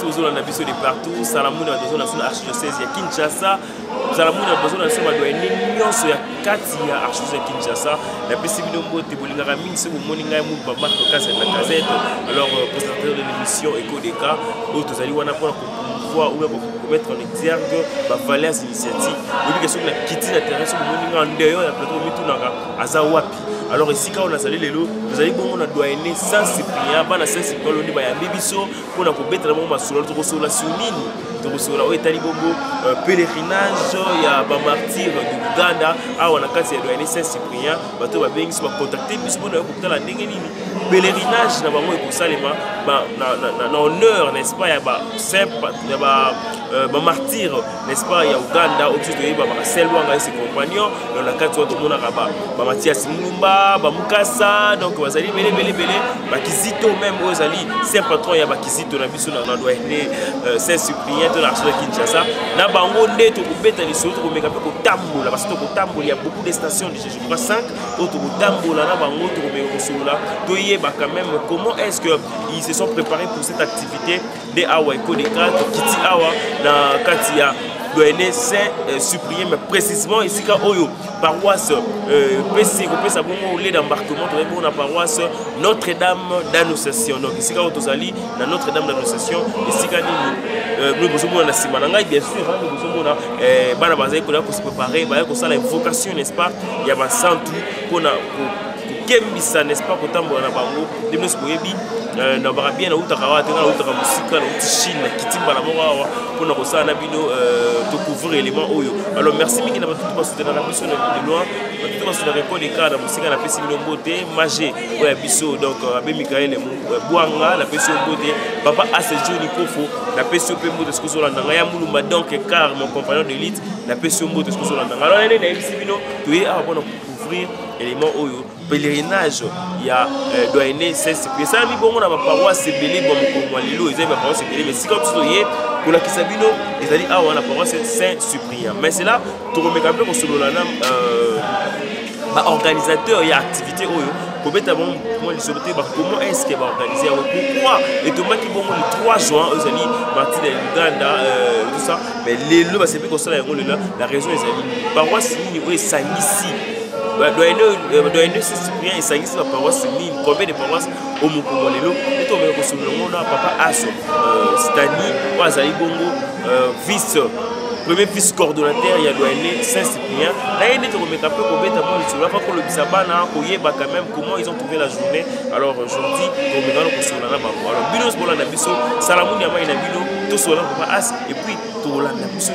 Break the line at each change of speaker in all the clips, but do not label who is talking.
merci aux autres de partout. Salamou na besoin na archidiocèse ya Kinshasa. Salamou na besoin na madoyene nyonso ya kati ya archidiocèse ya Kinshasa. La pesi bino mbote bolingaka mingi se bomoni ngai mu ba Marc Kazet na Gazette. Alors présentateur de l'émission Echo des cas, autres ali wana pour pouvoir ou mettre en exergue ba valeurs initiatives. Oui question na kiti na terrain se bomoni ngai ndeyo ya plateau mitunaka aza wapi. Alors ici quand on a salé les lots, vous allez bon on a doyenné sans Cyprien, bana sans Cyprien on dit ba ya bibiso pour na ko betra mo masolo to ko sola sunini. Donc cela est talibombo pèlerinage il y a ba martyr de Uganda ah on a kasi ya doyenné Saint Cyprien bato ba bengi so contacter biso bona ko tala ndenge nini pèlerinage na bango ko salema ba na honneur n'est-ce pas ya ba simple ya ba martyr n'est-ce pas ya Uganda au dessus de ba Selwanga et ses compagnons dans la carte tout monde ba Mathias Mulumba ba Mukasa donc bazali belé ba Kizito même ozali saint patron ya ba Kizito na biso na doyenné Saint Cyprien de l'archidiocèse de Kinshasa na bango nde to kubeta li soto ko meka pe ko tambola parce que ko tambola il y a beaucoup de stations de je crois 5 autres ko tambola na bango to ko meka ko sola to yeba quand même comment est-ce que ils se sont préparés pour cette activité de awa Echo des cas kiti awa na katia doyenné Saint Cyprien mais précisément ici ka oyo paroisse PC ko pesa bongo le d'embarquement to bongo na paroisse Notre-Dame d'Annonciation donc ici ka otozali na Notre-Dame d'Annonciation ici ka nini nous besoin na sima ngai bien sûr nous besoin na bana bazai ko se préparer ba ko sala invocation n'est-ce pas il y a ba centre pour na kembisa n'est-ce pas ko tambola na bango demno se boyebi na bara bien na utakawa tenga utaka musika na Chine kitimba la morawa pour na ko sala na bino to couvrir élément oyo alors merci mingi na ba tout soutenir la mission de loin tout ba soutenir ko les cas na musika na pesi bino mbote magé oya biso donc abe Michael Bouanga la pesi mbote papa Asejo Nikofo la pesi pe mbote ce que sur la ndanga ya mulumba donc car mon compagnon d'élite la pesi mbote ce que sur la ndanga alors na bisi bino to ye a bon couvrir élément oyo pèlerinage il y a doyenné Saint Cyprien ça mi bongo na ba paroisse belé bon ko lelo ils ba paroisse belé mais si comme ça yé pour la kisabino ils allaient à la paroisse Saint Cyprien mais c'est là to remeka pe ko solo la ba organisateur il y a activité oyo ko beta bon moi les autorités comment est-ce que va organiser pourquoi et tout qui bon le 3 juin ils allaient partir de Uganda tout ça mais les le c'est plus comme ça la raison ils allaient paroisse ni oui ça ici doyenné Saint Cyprien et ça existe la paroisse mine combien de paroisses au Mukomolelo et tout mais ko solo ngona papa Aso Stani wazali bongo premier vice coordonnateur il y a doyenné Saint Cyprien là il est remettre un peu combien de temps sur la pas pour le bisabana ko yeba quand même comment ils ont trouvé la journée alors aujourd'hui on me donne ko solo na bango alors binos bola na biso salamuni ama ina bino to solo papa As et puis to la na biso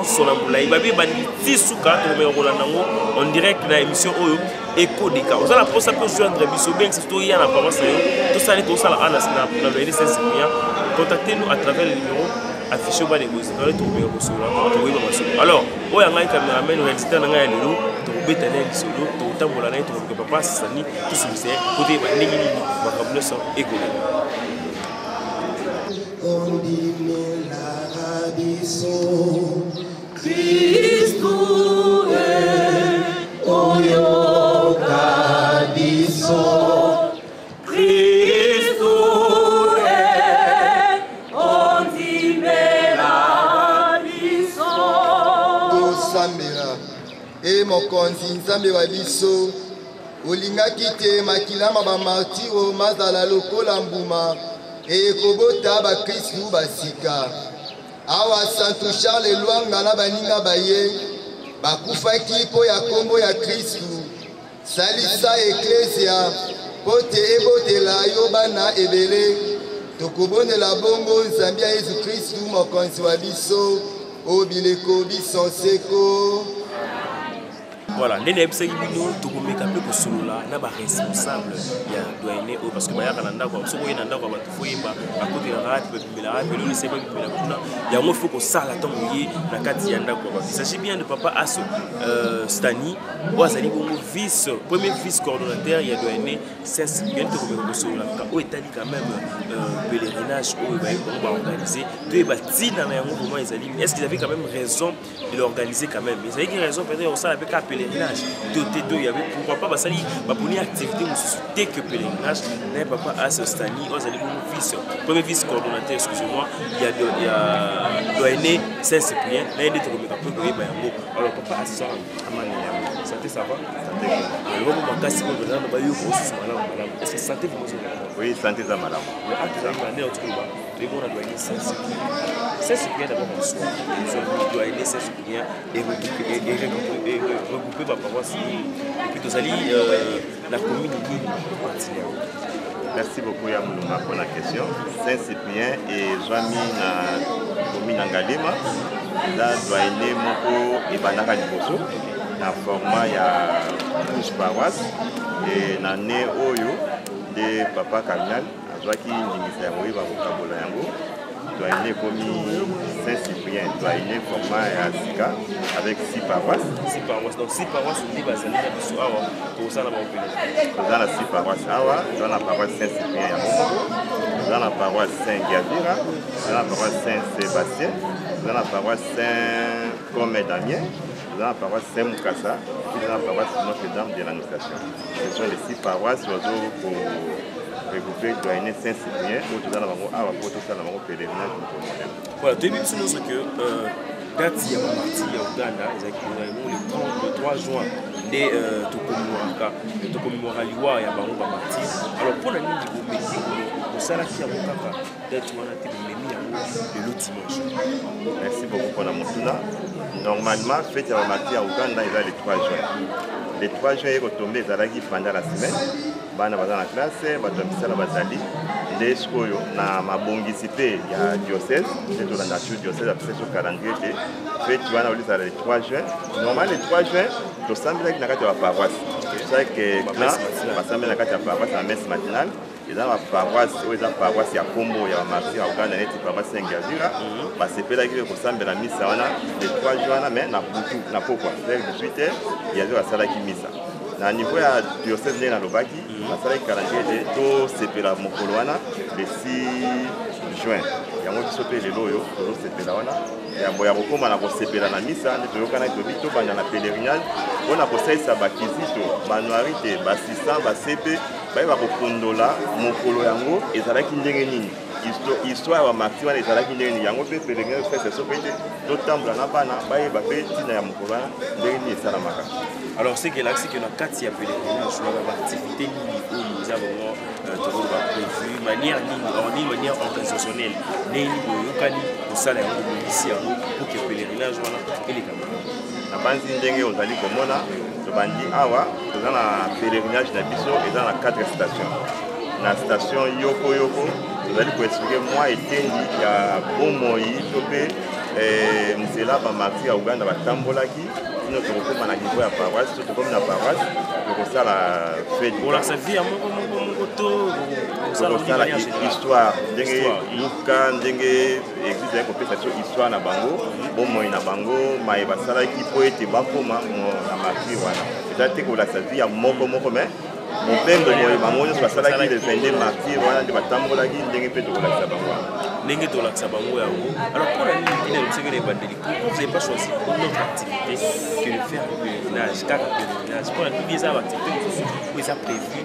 sur la boulaye babi bandi tisuka to me rolanda ngo en direct na émission oyo Echo des cas on a la poste pour joindre biso bien c'est to ya na paroisse to ça to ça la na doyenné Saint Cyprien contactez-nous à travers le numéro affiché bas les gosses dans le tour de solo alors oya ngai cameraman réalisateur na ngai lelo to betana bisolo to tambola na to ke papa sani tout ce c'est côté ba ndenge nini makambo so Echo
on dit la radisson Christo est oyo kadiso et mokonzi nzambe wa biso olingaki te makilama ba martiro mazala lokola mbuma e kobota ba Kristu basika awa Santo Charles Lwanga na baninga baye bakufaki po ya kombo ya Kristu salisa eklesia pote ebotela yo bana ebele tokobonela bongo nzambe ya Yesu Kristu mokonzi wa biso obileko biso seko.
Voilà, les nébusés qui viennent tout comme les capes pour cela, n'a pas responsable. Il y a doyenné parce que bah y a Canada quoi, parce que y a Canada quoi, bah faut y bah à côté de la rate, mais la rate, mais nous ne savons pas la kuna. Il y a un faut que ça la tombe y la carte y a Canada quoi. Il s'agit bien de papa Asso Stani, ou Azali Bongo vice, premier vice coordonnateur, il y a doyenné Saint Cyprien tout comme pour cela. Au Italie quand même pèlerinage où on va organiser. Deux bâtis dans les moments ils allaient. Est-ce qu'ils avaient quand même raison de l'organiser quand même? Ils avaient raison peut-être on s'en avait qu'à pèlerinage. Il y avait pourquoi pas bah ça baponi activité mosusu te que pèlerinage na papa Asostani ozali vice premier vice coordonnateur excusez-moi il y a doyené Saint-Cyprien na yende tokomeka mpe koyeba yango alors papa Asostani santé ça va alors makasi ko dona na bayo ko susu malamu est-ce que santé vous
oui santé za malamu
mais actuellement on est au Touba et on a doyené Saint-Cyprien d'abord en soi on doit aider Saint-Cyprien et regrouper ma paroisse et puis tous allez la commune
merci beaucoup Yamouluma pour la question. Saint-Cyprien et Joami na commune Ngalema là doit aider moko et banaka liboso na format ya 12 paroisses et na né oyo de papa Cardinal azwaki ndingisa yango ba kokabola yango doit aider comme Saint-Cyprien doit aider format ya sika avec 6 paroisses.
6 paroisses donc 6 paroisses ni bazali na biso awa pour ça na ba opération
dans la 6 paroisses awa dans la paroisse Saint-Cyprien ya Momoko dans la paroisse Saint-Gavira dans la paroisse Saint-Sébastien dans la paroisse Saint-Comé-Damien dans la paroisse Saint-Moukassa et dans la paroisse Notre-Dame de l'Annonciation. Ce sont les 6 paroisses pour regrouper doyen Saint-Cyprien pour tout dans la pour tout ça dans pèlerinage.
Voilà, tu as vu que date ya martyr ya Uganda le 3 juin nde tokomemora liwa ya bango ba martyr. Alors pour la ligne du Bomeki osalaki yango kaka date wana te bomemi yango le dimanche.
Merci beaucoup pour la motuna. Normalement fête ya martyr ya Uganda est le 3 juin. Le 3 juin est retombé ezalaki pendant la semaine. Bana baza na classe bato ya misala bazali nde sikoyo na mabongisi mpe ya diocèse nde tolanda sur diocèse apesa so calendrier te feti wana olizala le 3 juin normal le 3 juin tosambelaki na kati ya baparoisse chaque clan basambeli na kati ya paroisse na messe matinale eza na baparoisse oyo eza paroisse ya kombo ya bamartir ya Uganda neti paroisse Saint-Gavira basepelaki kosambela misa wana le 3 juin wana mais na butu na pokwa vers 18h yazo basalaki misa na niveau ya diocèse ndenge nalobaki basalaki calendrier tosepela mokolo wana le 6 juin yango biso mpe lelo oyo tozosepela wana yambo ya kokóma na kosepela na misa nde toyokana tobi tobanda na pèlerinage mpona kosalisa bakizito banoiri te basistant basepe bayeba kofondola mokolo yango ezalaki ndenge nini histoire ya bamartir wana ezalaki ndenge nini yango mpe pèlerinage osalisa so mpe te totambola na bana bayeba mpe ntina ya mokolo wana ndenge nini esalamaka.
Alors c'est que là c'est que na kati ya pèlerinage na activité nini oyo eza vraiment toujours prévu manière manière organisationnelle nini boyokani kosala yango bolisi yango pour que pèlerinage wana elekama
na banzi ndenge ozali komona tobandi awa toza na pèlerinage na biso eza na 4 stations na station yoko tozali koexplike mwa etendi ya bomoi to mpe nzela bamartir ya Uganda batambolaki sino tokokóma na niveau ya paroisse to tokomi na paroisse tokosala fête tokosala histoire ndenge luka ndenge église ya kopesa biso histoire na bango bomoi na bango maye basalaki mpo ete bakóma na martir wana eza te kolakisa vie ya moko mais mopendo moye bango nyonso basalaki le 22 martyr wana nde batambolaki ndenge mpe tokolakisa bango
ndenge tolakisa bango yango. Alors pour la ligne de l'obséqué évangélique, vous n'avez pas choisi une autre activité que de faire le pèlerinage, car le pèlerinage, pour la ligne des activités où ils ont prévu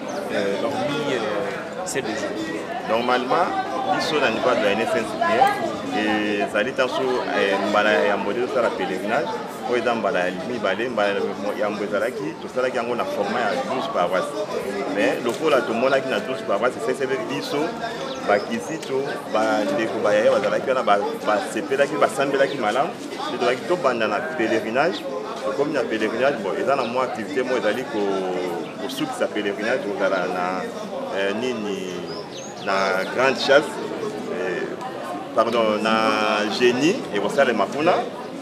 hormis ces 2 jours.
Normalement, biso na niveau de la Saint-Cyprien ezali tanso mbala ya mbode tosala pèlerinage oyo eza mbala ya mibale mbala ya mbo ezalaki tosalaki yango na format ya 12 paroisses mais lokola tomonaki na 12 paroisses esesebeli biso bakizito bandeko bayaya bazalaki wana basepelaki basambelaki malamu nde tozalaki tobanda na pèlerinage tokomi na pèlerinage bon eza na mwa activité mo ezali kosukisa pèlerinage kozala na nini na grande chasse pardon na génie ekosalema kuna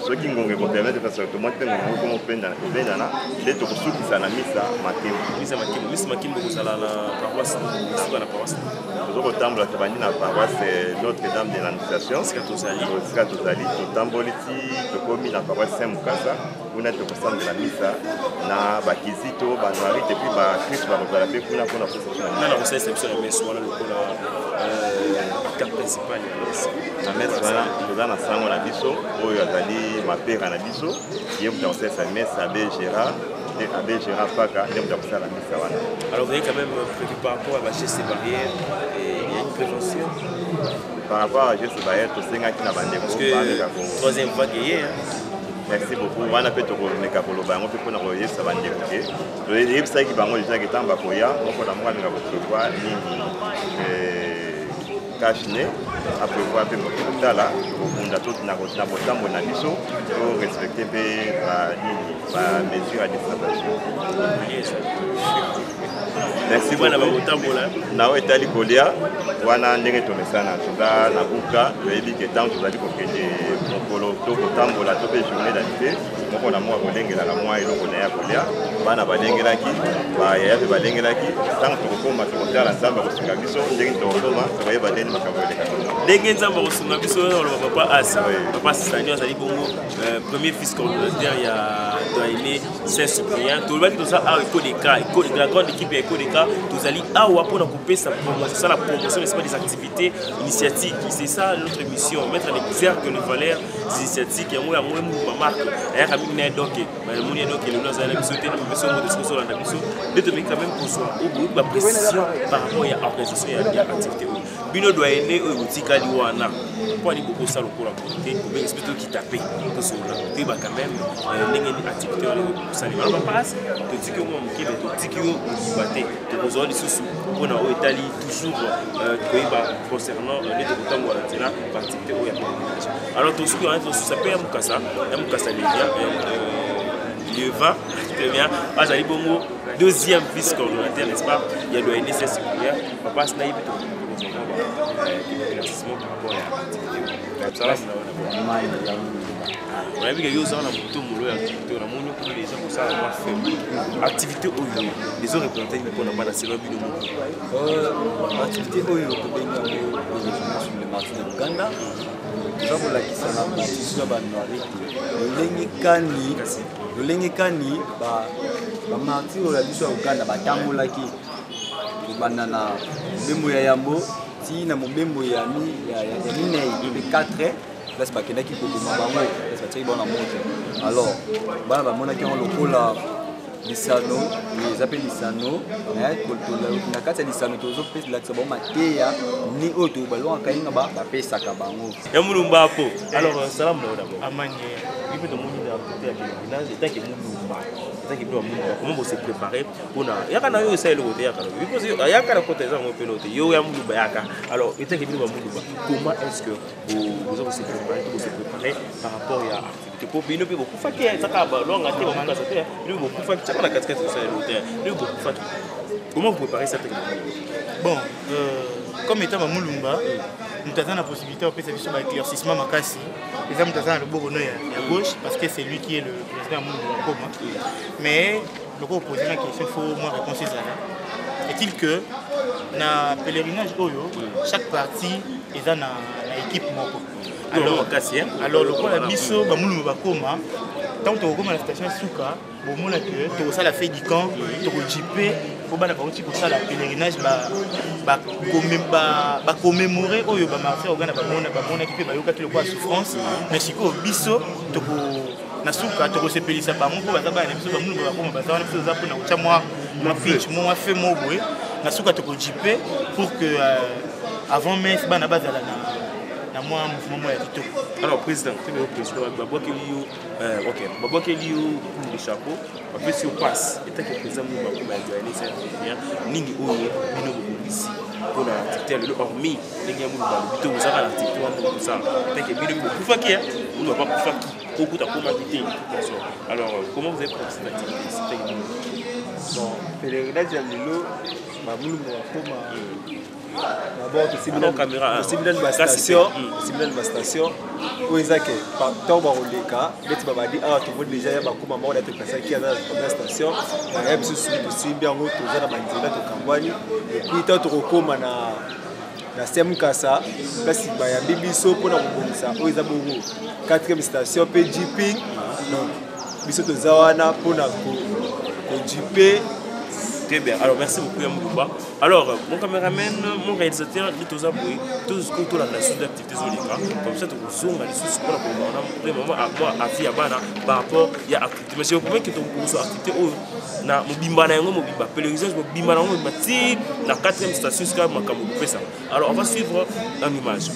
soki ngongo ekopermettre parce que tomoni mpe ngongo komo obendana nde tokosukisa na misa makembo
misa makembo kozala na paroisse na paroisse
tozokotambola tobandi na paroisse Notre-Dame de l'Annonciation esika tozali totamboli ti tokomi na paroisse Saint-Moukassa kuna tokosambela misa na bakizito banoiri te puis bakristo bakozala mpe kuna mpona
kosalisa kosalisa biso na mese wana lokola carte principale ya mese
na mese wana toza na sango na biso oyo azali mapera na biso ye moto akosalisa mese abe Gérard Abbé Gérard Paka, il y a ça la mise.
Alors vous avez quand même prévu par rapport à la gestion des barrières, et il y a une prévention.
Par rapport à la gestion des barrières, tout ce qui est
parce que troisième vague est.
Merci beaucoup. On a fait tout le monde pour le banc, on peut prendre le ça va dérouler. Le livre ça qui va moi déjà qui est en Bakoya, on peut d'avoir une prévoir ni cache-nez, à prévoir un peu de temps là, on a tout na botam on a biso pour respecter la mesure à distanciation. Merci beaucoup. Na etali kolia wana ndenge tomesana tuza na buka yebi ke tant tozali kokende mokolo to kotambola to pe journée d'activité moko na mwa kolengela la mwa eloko na ya kolia bana balengelaki bayaya pe balengelaki tant tokokoma tokotala nzambe kosunga biso ndenge tokokoma tokoyeba ndeni makambo eleka
ndenge nzambe kosunga biso oloba papa asi papa Sani azali bongo premier fils coordonnateur ya doyené Saint-Cyprien tolobaki toza awa ekodeka la grande équipe ya ekodeka tozali awa mpona kopesa promotion la promotion des activités initiatiques. C'est ça notre mission, mettre en exergue les valeurs initiatiques. Il y a une marque, il y a une donc la pression par rapport à l'organisation et à l'activité. Bino doit aider au Tika Liwana. Pour aller beaucoup ça le cours à côté, pour bien expliquer qui taper. Que ce soit tu vas quand même une activité ça ne va pas passer. Tu dis que moi mon kébé, tu dis que vous battez, tu vous avez des sous. On a au Italie toujours concernant les débutantes de la activité où il y a. Alors tout ce qu'on a ça peut être Mukasa le 20 très bien. Azali Bongo deuxième vice coordonnateur n'est-ce pas? Il y a doyené Saint-Cyprien, papa Snaïb par rapport à l'activité. On a vu que les gens ont activité les autres représentants pour n'a pas la série
activité sur le marché de Uganda. Nous avons la question de la compétition le lengekani ba marché au la biso Uganda batangolaki banana bembo ya yambo ti na mobembo ya minei 4 place bakendaki kokoma bango place batiaki bango na moto alors bana bamonaki yango lokola lisano les appels lisano na kati ya lisano tozopesa bango mateya ni oyo tobalongaka yenga bapesaka bango
ya mulumba po alors salam d'abord amanye il peut demander à côté à que mulumba comment vous se préparer pour na yaka na yo essayer le côté yaka because yaka na côté za ngopelo te yo ya mulumba yaka alors il que mulumba comment est-ce que vous allez se préparer par rapport à activité pour bino pe beaucoup fakia ça ka ba longa te ba manga ça te lui beaucoup fakia ça na 4 ça le côté lui beaucoup fakia comment vous préparez cette technique
bon comme étant à mulumba nous avons la possibilité de faire un éclaircissement makasi les hommes dans le bourgogne à gauche parce que c'est lui qui est le président de mais le gros poser la question il faut moins répondre à ça est-il que dans le pèlerinage oyo chaque partie est dans l'équipe moko alors le quoi la biso ba mulumba bakoma tant que tu la station Souka bon mon que tu ça la fait du camp tu JP pour bana parti pour ça la pèlerinage ba commémorer oyo ba marché Uganda ba mona qui peut ba yoka le quoi souffrance mais siko biso to na Souka to se pelisa ba mon ko ba ba na biso ba mulumba bakoma ba za na biso za pour na ucha moi pitch moi fait mo boy na Souka to JP pour que avant mai bana bazala na moi mouvement ya tito.
Alors président, tu veux président Babo Kelio OK, Babo Kelio le chapeau, après si on passe, et tant que président nous va comme doyené ça bien, ningi oyo bino ici pour l'activité le hormis ningi amu ba bito vous ça l'activité pour ça. Tant que bino pour fakia, on ne va pas pour fakia. Beaucoup ta communauté. Alors comment vous avez pris cette activité?
Bon, pèlerinage ya lelo ba mulumba comme d'abord c'est bien caméra c'est bien la station où ils que tant ba roleka beti ba di ah tu vois déjà ya ba kuma mort d'être passé qui à la station ba yeb sous aussi bien ngo to za na banzela to kambwani et puis tant to koma na semkasa kasi ba ya bibiso pona kobonisa où ils bongo 4e station pe JP donc biso to zawana pona ko JP
Très bien. Alors, merci beaucoup, Yamouba. Alors, mon caméraman, mon réalisateur, dit aux abonnés, tout ce qu'on a la suite d'activités Zolika. Comme ça, on zoome à l'issue pour la première moi, à Fia Bana, par rapport à l'activité. Mais je vous promets que tu as activité na Mobimba, pèlerinage, Mobimba, la 4e station, c'est quand même ça. Alors, on va suivre en image.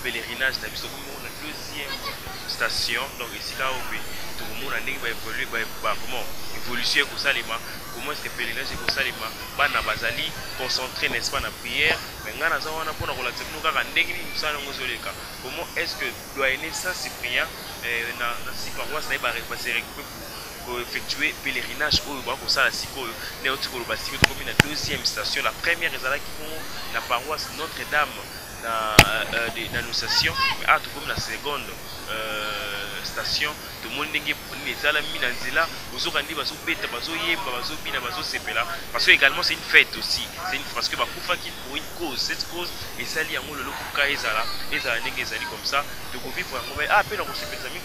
Pèlerinage, la deuxième station, donc ici là où tout le monde a évolué, comment évolution pour ça, comment est-ce que pèlerinage pour ça, na bazali concentré n'est-ce pas na prière, mais on a pour comment est-ce que doyenné Saint-Cyprien na si paroisse na ba pour effectuer pèlerinage au pour ça la siko néotikolo basiko comme la deuxième station, la première est là qui font la paroisse Notre-Dame d'annonciation, tout comme la seconde station, tout le monde est là, parce que également c'est une fête aussi, parce que qui pour une cause, cette cause et ça lie à le local et comme ça, donc on vit pour un moment après on se fait amis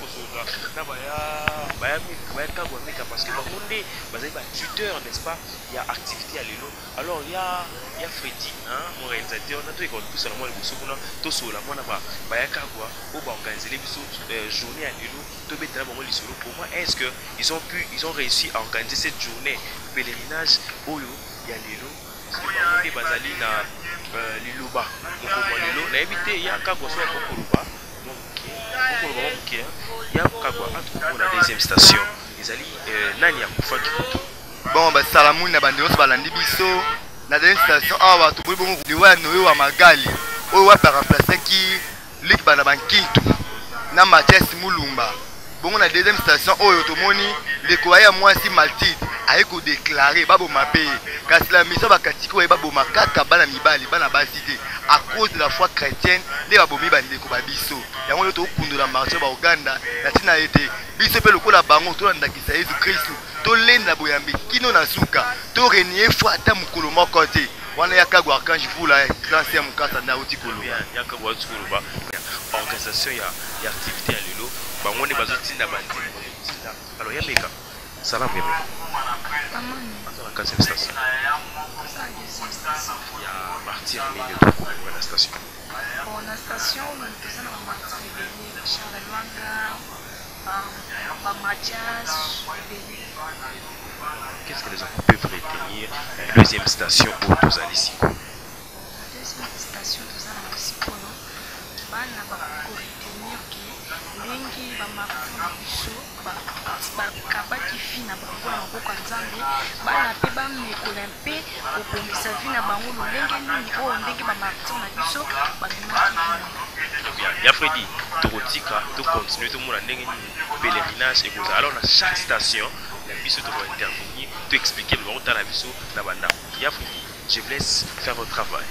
parce que tuteur n'est-ce pas, il y a activité à l'élo, alors il y a Freddy, mon réalisateur, on a tout école plus seulement les boussouna, tout sur la moine bah ya kagwa, au ba organiser les journée à l'élo, tout bête là pour moi est-ce que ils ont réussi à organiser cette journée pèlerinage oyo ya l'élo, parce que on est basali na liloba, donc on l'élo, na éviter ya kagwa soit kokoloba, donc ya kagwa pour la deuxième station, ils allaient nani ya kufa kikoto.
Bon bah salamou na bande nyonso balandi biso na deuxième station awa toboi bongo liwa noyo wa magali oyo wa remplacer ki lik bana bankintu na Mathias Mulumba. Bongo na deuxième station oyo tomoni leko ya mwasi Maltide aye ko déclarer babo mapé kasi la mission bakatiko e babo makaka bana mibali bana basité à cause de la foi chrétienne nde babomi bandeko babiso yango to kundola marché ba Uganda na tina été biso pe lokola bango to ndakisa Yesu Kristo to lenda boyambi kino na suka to renier foi ata mukolo moko te wana yakagwa archange vula classe ya mukasa na utikolo
yakagwa utikolo ba organisation ya activité à lelo bango ne bazotinda bandi alors ya meka salam ya meka la 4e station il y a martyr milieu de la station
bon la station nous faisons martyr réveillé Charles Manga Mathias
qu'est-ce que les enfants peuvent retenir deuxième station où tous allez ici
deuxième station tous allez ici bana bakoretenir ke ndenge bamafuna biso bakabaki vi na bango na maboko ya nzambe bana mpe bamekola mpe kobongisa vi na bango lolenge nini oyo ndenge bamartir na biso bamemaki vi
ya Freddy tokotika tocontinue tomona ndenge nini pèlerinage ekozala alors na chaque station na biso tokointervenir toexpliquer le bango na biso na bandako ya Freddy je vous laisse faire votre travail.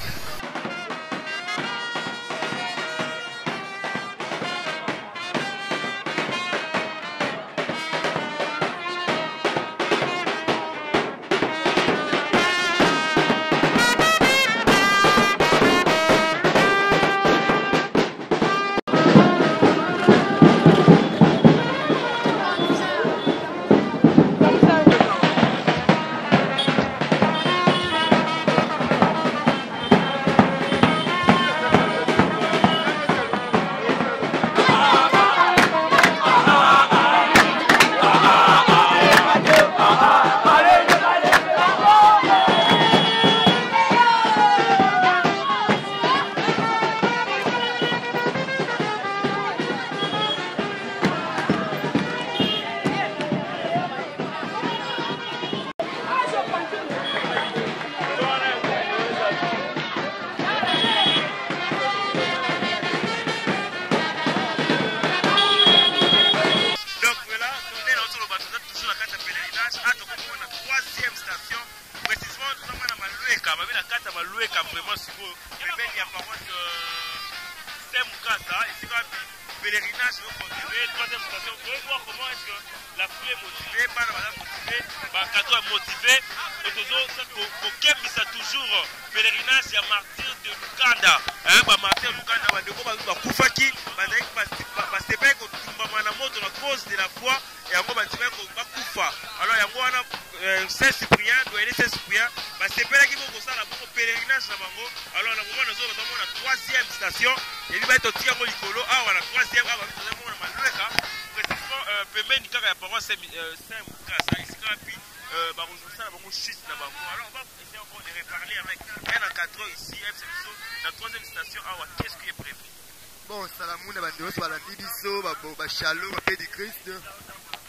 kata babi na kata baloueka vraiment sikoyo pembeni ya paroisse Saint-Mukasa esika wapi pèlerinage continuer troisième station pour voir comment est-ce que la foule est motivée bana baza motivé bakato est motivé et kokembisa toujours pèlerinage ya martyr de Lukanda bamartyr ya Lukanda bandeko bakufaki bazalaki basepeli kotumbama na moto na cause de la foi yango bandimaki bakufa alors yango wana Saint-Cyprien doyene Saint-Cyprien basepelaki bokosala bongo pèlerinage na bango alors na moment nazomona troisième station yebi baye totika yango likolo awa na troisième awa babi tozamona malweka précisément pembeni kaka ya paroisse Saint-Mukasa esika wapi bakosala bango chute na bango alors on va essayer encore de reparler avec un encadreur ici na troisième station awa qu'est-ce qui est prévu?
Bon, salamuna bandeko balandi biso bachalo bape de Christ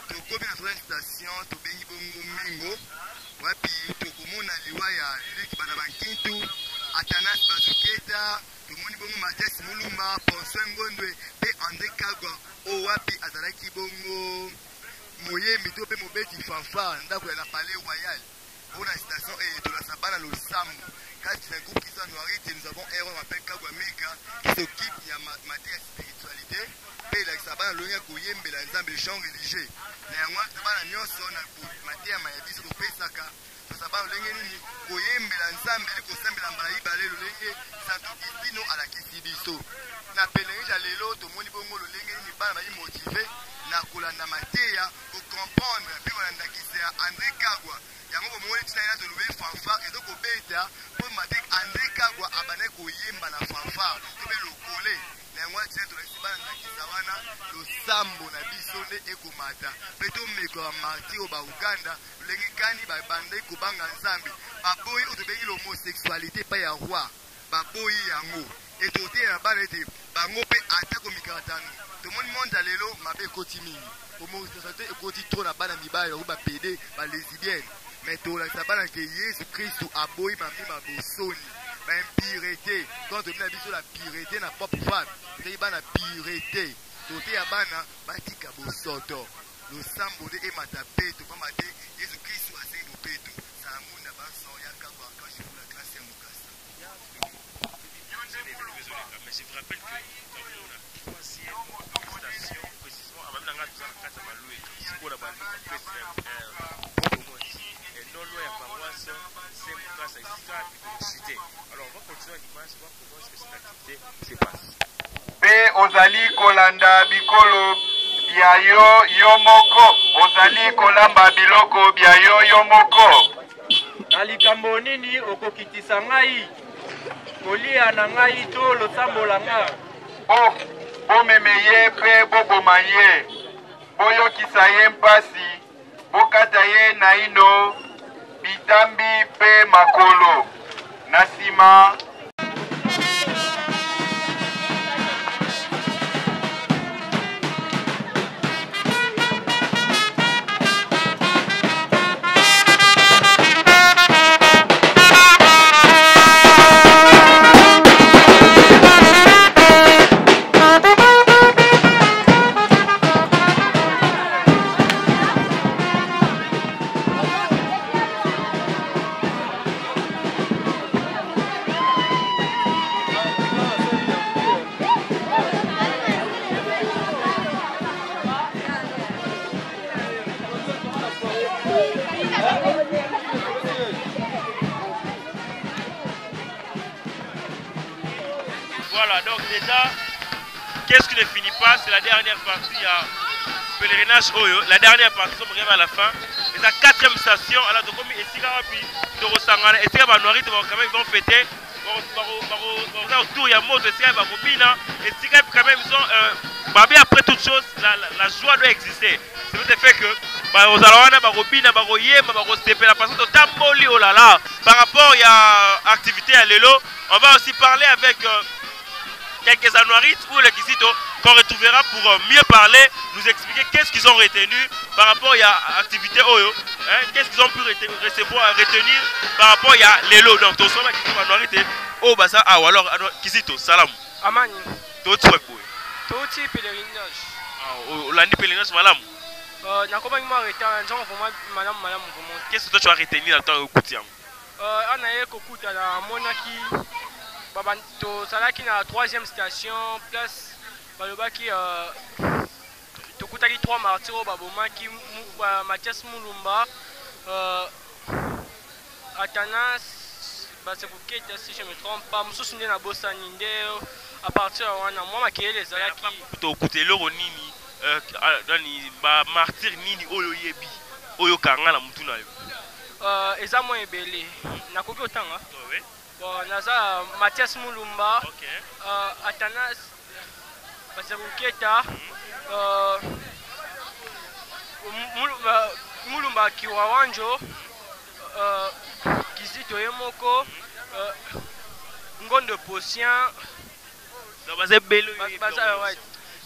tokomi na troisième station tobengi bongo mingo wapi tokomona liwa ya leki bana bankintu Atanas Bazuketa tomoni bongo Mathias Mulumba Ponso Ngondwe pe André Kagwa o wapi azalaki bongo moyembi to pe mobeti fanfare ndako ya la Palais Royal pour la station et de la Sabana le Sambo. Quand c'est un groupe qui s'en nourrit, nous avons un héros qui s'appelle Kagwa Mega qui s'occupe de la matière spiritualité pe la Sabana le nya koyembe la nzambe chant religieux na moi Sabana nyonso na matière ma yabiso to pesaka Sabana lenge nini koyembe la nzambe ko sembela mbala ibale lenge santo destino ala kisibiso na pèlerinage ya lelo tomoni bongo lolenge nini bana bayi motivé na kolanda mateya ko comprendre pe kolanda kisa André Kagwa yango bomoni tina ina tolobe fanfare ezo kobeta po mate André Kagwa abane koyemba na fanfare to be lokole na yango tina tolasi bana na kisa wana losambo na biso nde ekomata pe tomeka martyr o ba Uganda lolenge kani babande kobanga nzambe baboyi oyo tobengi l'homosexualité pa ya roi baboyi yango etote ya bana ete bango mpe ata komikaka tano tomoni monde ya lelo mabe ekoti mingi homosexualité ekoti tro na bana mibali bango bapede balesibienne mais tolakisa bana ke Yesu Kristu aboyi bamima bosoni baimpureté quand tomoni na biso la pureté na propre femme tei bana pureté tote ya bana batika bosoto losambo nde emata pe topamba te Yesu Kristu asengi bopeto salamuna baso ya Kagwa kashi pour la classe ya Mukasa.
Mais je vous rappelle que dans la troisième station, précisément, à même dans la case à Maloué, c'est pour la bande et non loin à paroisse, c'est Mukasa ici, cité. Alors on va continuer à l'image, voir comment est-ce que cette activité se passe.
Pe ozali kolanda bikolo bya yo moko ozali kolamba biloko bya yo moko
na likambo nini okokitisa ngai kolia na ngai to losambo la nga
bomeme ye mpe boboma ye boyokisa ye mpasi bokata ye na ino bitambi mpe makolo na nsima
Voilà, donc déjà, qu'est-ce qui ne finit pas? C'est la dernière partie à pèlerinage Oyo. La dernière partie, on arrive à la fin. Et la quatrième station, alors donc comme ici, de Rosangana, et c'est quand même ils vont fêter. Autour il y a moto, et c'est quand même ils ont. Mais après toute chose, la joie doit exister. C'est le fait que par rapport à l'activité à l'élo, on va aussi parler avec quelques anouarites ou les Kizito qu'on retrouvera pour mieux parler, nous expliquer qu'est-ce qu'ils ont retenu par rapport à l'activité Oyo, qu'est-ce qu'ils ont pu retenir par rapport à l'élo. Donc, tout ça, oh, bah ça, ah, alors, Kizito, salam.
Amani.
Tout ça, quoi.
Tout pèlerinage.
Ah, lundi pèlerinage, madame.
Qu'est-ce
que toi tu as retenu dans le temps au quotidien?
ana ye kokutana monaki tozalaki na 3e station place balobaki tokutaki 3 martyrs oyo babomaki Mathias Mulumba, Atanas Basekuketa, si je me trompe pas, mosusu nde nabosani nde à partir wana mwa makeyele ezalaki
tokuta eloko nini nani bamartyr nini oyo oyebi oyo kanga na mutu na yo?
Eza mwa ebele nakoki otanga naza Mathias Mulumba, Atanas Basekuketa, Mulumba Kiwawanjo, Kizito Yemoko, Ngondo Potien.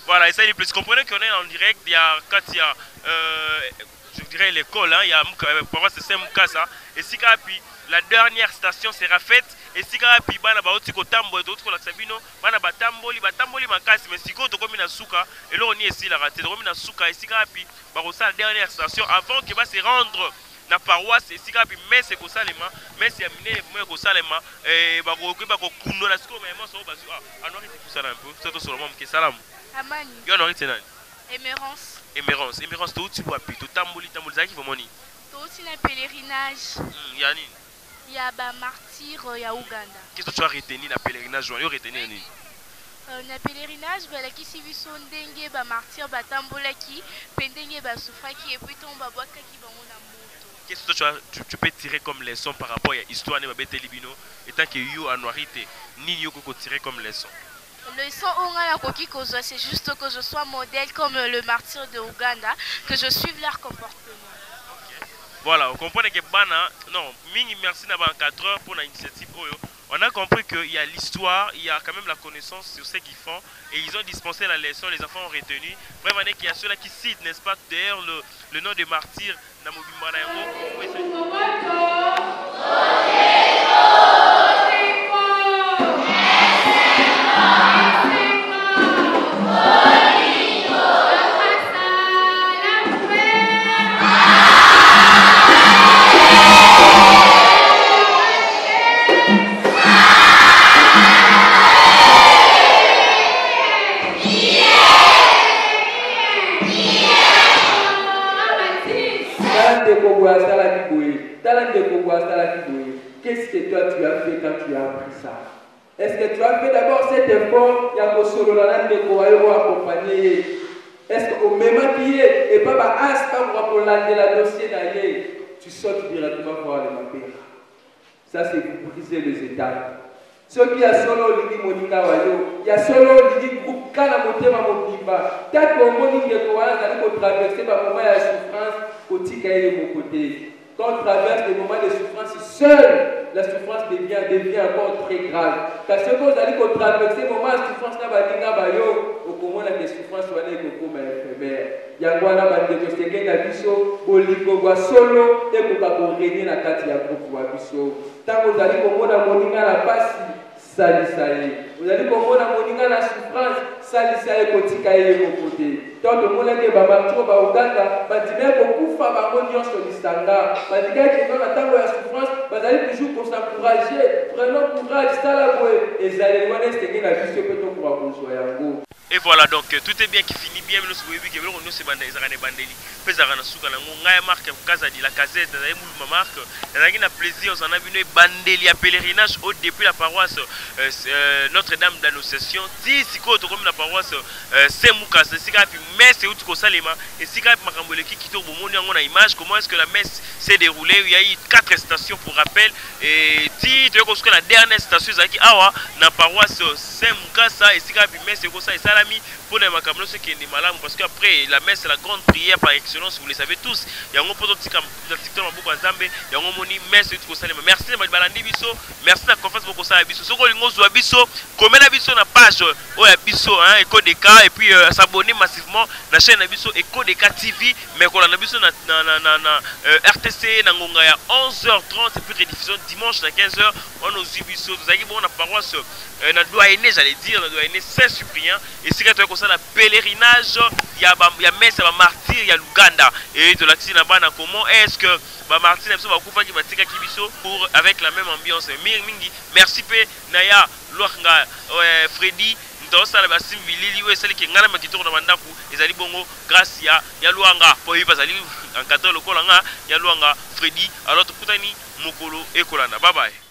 Voilà, et ça il est plus. Comprenez qu'on est en direct, il y a quand il y a je dirais l'école, hein, il y a pour moi c'est Mukasa et si puis la dernière station sera faite et si puis bana ba otiko tambo et d'autres la sabino bana batamboli makasi mais siko to komi na suka et là on y est ici la raté to komi na suka et si puis ba la dernière station avant que va se rendre na paroisse et si puis mais c'est ko salema mais c'est amené moi ko salema et ba ko kundo la siko mais moi so ba anori c'est ça un peu c'est tout seulement que salam
Amani
yo anori c'est nan
Émérance
to tu vois puis to tamboli zaki vraiment ni
to aussi na pèlerinage
yani
il y a ba martyr ya Uganda.
Qu'est-ce que tu as retenu na pèlerinage yo retenu ni
na pèlerinage balakisi biso ndenge ba martyr batambolaki pe ndenge basufaki et puis tomba bwakaki bango na moto.
Qu'est-ce que tu peux tirer comme leçon par rapport à l'histoire de Babete Libino étant que yo anuarité ni yo ko tirer comme leçon?
Leçon c'est juste que je sois modèle comme le martyr de Ouganda, que je suive leur comportement.
Voilà, vous comprenez que Bana, non, Mingi merci d'avoir 4 heures pour l'initiative Oyo. On a compris qu'il y a l'histoire, il y a quand même la connaissance sur ce qu'ils font et ils ont dispensé la leçon, les enfants ont retenu. Vraiment, il y a ceux-là qui citent, n'est-ce pas, d'ailleurs le nom de martyr Namobimba
Qu'est-ce que toi tu as fait quand tu as appris ça? Est-ce que tu as fait d'abord cet effort? Il y a de accompagner. Est-ce qu'au même qui est et pas pour la dossier d'ailleurs, tu sautes directement voir les mapes? Ça c'est pour briser les étapes. Ce qui a solo ligi monika wayo, il y a solo ligi groupe kana motema mobimba. Tant qu'on moni que quoi, ça nous traverser par moment de souffrance, kotika et mon côté. Quand on traverse des moments de souffrance, seule la souffrance devient encore très grave. Parce que quand on a dit qu'on traverse des moments de souffrance, au comment la souffrance soit comme éphémère. Il y a quoi là, il y a des gens qui solo et qui ont régné la carte de groupe. Tant qu'on a dit qu'on a moninga la passe, salisaye. Vous allez comprendre moninga la souffrance, salisaye kotika ye côté. Tant que mon ake ba marcho ba Uganda, ba dime beaucoup fa ba monyon sur l'istanga. Ba diga que dans la temps de la souffrance, ba allez toujours pour s'encourager. Prenons courage, ça la boue. Et zalé wana steke na biso pe to kwa bonsoir yango.
Et voilà donc tout est bien qui finit bien nous souhaitons que nous se bandez zarane bandeli pezara na suka na ngaya marque kaza di la casette na mu marque na ngina plaisir on a vu bandeli à pèlerinage au depuis la paroisse Notre-Dame d'Annonciation ti siko to comme la paroisse Semuka sika puis messe ou ko salema et sika makambole ki to bomoni yango na image comment est-ce que la messe s'est déroulée. Il y a eu 4 stations pour rappel et ti to ko suka la dernière station zaki awa na paroisse Semuka ça et sika puis messe ko ça et ça pour les macamnos qui est malade parce qu'après la messe c'est la grande prière par excellence, vous le savez tous. Il y a un peu de TikTok beaucoup Nzambe, il y a un moni messe tout ça. Merci de balandi biso, merci de la confiance beaucoup ça biso. Soko lingo zo biso, comment la biso na page oya biso hein Eco DK et puis s'abonner massivement na chaîne biso Eco DK TV mais qu'on a biso na RTC na ngonga ya 11h30 et puis rediffusion dimanche à 15h on nous biso. Vous avez bon la paroisse na doyenné j'allais dire na doyen Saint-Cyprien et c'est que ça la pèlerinage il y a messe ba martyr il y a Luganda et de la tina bana comment est-ce que ba martyr biso ba kufa ki batika kibiso pour avec la même ambiance mingi merci pe naya loanga Freddy ndosala basim bilili we sali ki ngala makitoko na bandaku ezali bongo grâce ya luanga po yi bazali en 14 lokola nga ya luanga Freddy alors tukutani mokolo ekolanda bye bye.